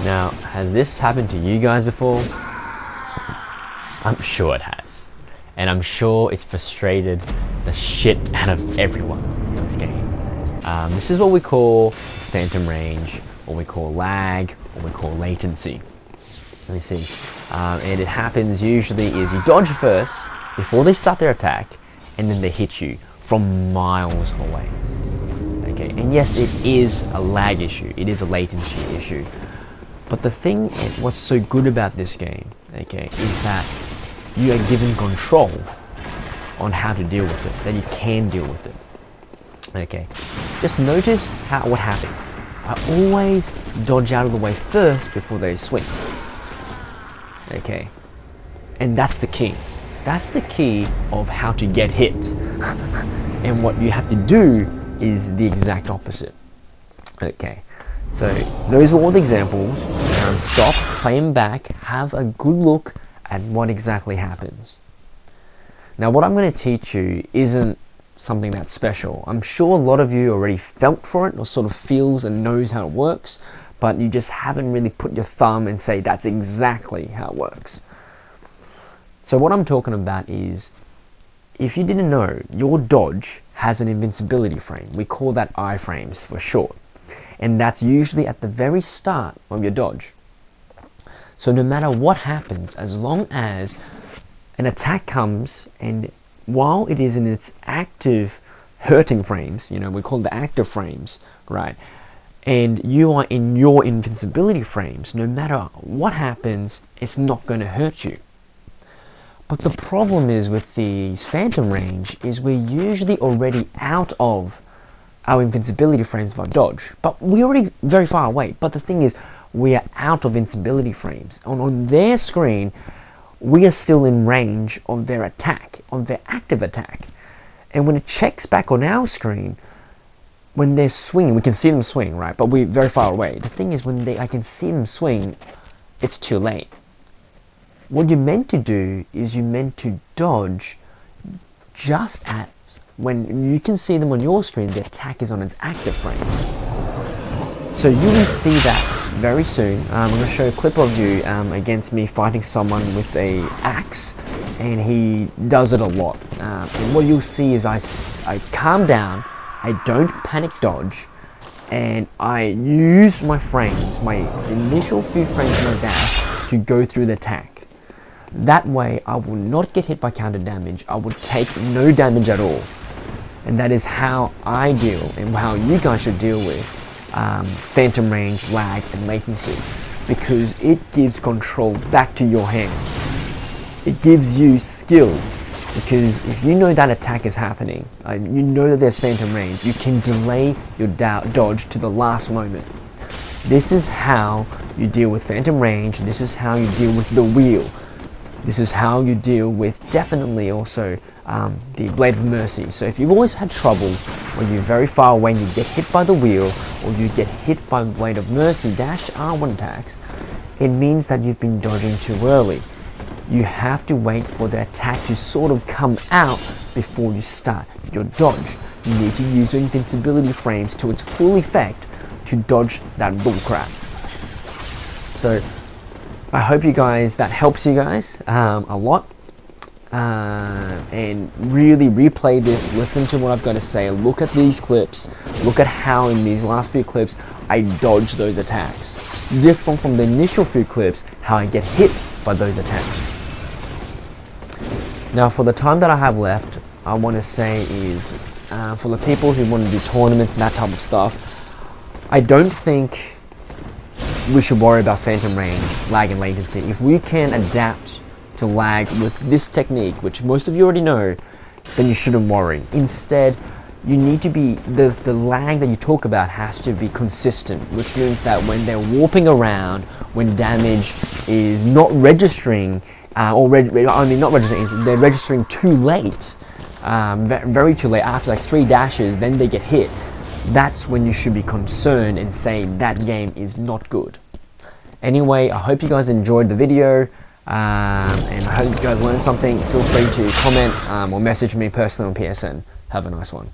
Now, has this happened to you guys before? I'm sure it has. And I'm sure it's frustrated the shit out of everyone in this game. This is what we call phantom range, or we call lag, or we call latency. Let me see. And it happens usually is you dodge first, before they start their attack, and then they hit you from miles away. Okay, and yes, it is a lag issue, it is a latency issue. But the thing, what's so good about this game, okay, is that you are given control on how to deal with it, that you can deal with it. Okay, just notice what happens. I always dodge out of the way first before they swing. Okay, and that's the key. That's the key of how to get hit. And what you have to do is the exact opposite. Okay, so those are all the examples. Stop, play them back, have a good look at what exactly happens. Now what I'm going to teach you isn't something that's special. I'm sure a lot of you already felt for it or sort of feels and knows how it works, but you just haven't really put your thumb and say that's exactly how it works. So what I'm talking about is, if you didn't know, your dodge has an invincibility frame. We call that iframes for short. And that's usually at the very start of your dodge. So no matter what happens, as long as an attack comes, and while it is in its active hurting frames, you know, we call the active frames, right? And you are in your invincibility frames, no matter what happens, it's not going to hurt you. But the problem is with these phantom range is we're usually already out of our invincibility frames of our dodge, but we're already very far away. But the thing is, we are out of invincibility frames, and on their screen we are still in range of their attack, of their active attack. And when it checks back on our screen, when they're swinging, we can see them swing, right? But we're very far away. The thing is, when I can see them swing, it's too late. What you're meant to do is you're meant to dodge just at when you can see them on your screen, the attack is on its active frame. So you will see that very soon. I'm going to show a clip of you against me fighting someone with a axe, and he does it a lot. And what you'll see is I calm down, I don't panic dodge, and I use my frames, my initial few frames of my dash, to go through the attack. That way I will not get hit by counter damage, I will take no damage at all. And that is how I deal, and how you guys should deal with phantom range, lag, and latency, because it gives control back to your hand. It gives you skill, because if you know that attack is happening, you know that there's phantom range, you can delay your dodge to the last moment. This is how you deal with phantom range, this is how you deal with the wheel. This is how you deal with definitely also the Blade of Mercy. So if you've always had trouble when you're very far away and you get hit by the wheel, or you get hit by the Blade of Mercy dash R1 attacks, it means that you've been dodging too early. You have to wait for the attack to sort of come out before you start your dodge. You need to use your invincibility frames to its full effect to dodge that bullcrap. So I hope that helps you guys a lot, and really replay this, listen to what I've got to say, look at these clips, look at how in these last few clips I dodge those attacks. Different from the initial few clips, how I get hit by those attacks. Now for the time that I have left, I want to say is, for the people who want to do tournaments and that type of stuff, I don't think we should worry about phantom range, lag, and latency. If we can adapt to lag with this technique, which most of you already know, then you shouldn't worry. Instead, you need to be, the lag that you talk about has to be consistent, which means that when they're warping around, when damage is not registering, not registering, they're registering too late, very too late, after like 3 dashes, then they get hit. That's when you should be concerned and saying that game is not good. Anyway, I hope you guys enjoyed the video, and I hope you guys learned something. Feel free to comment or message me personally on PSN. Have a nice one.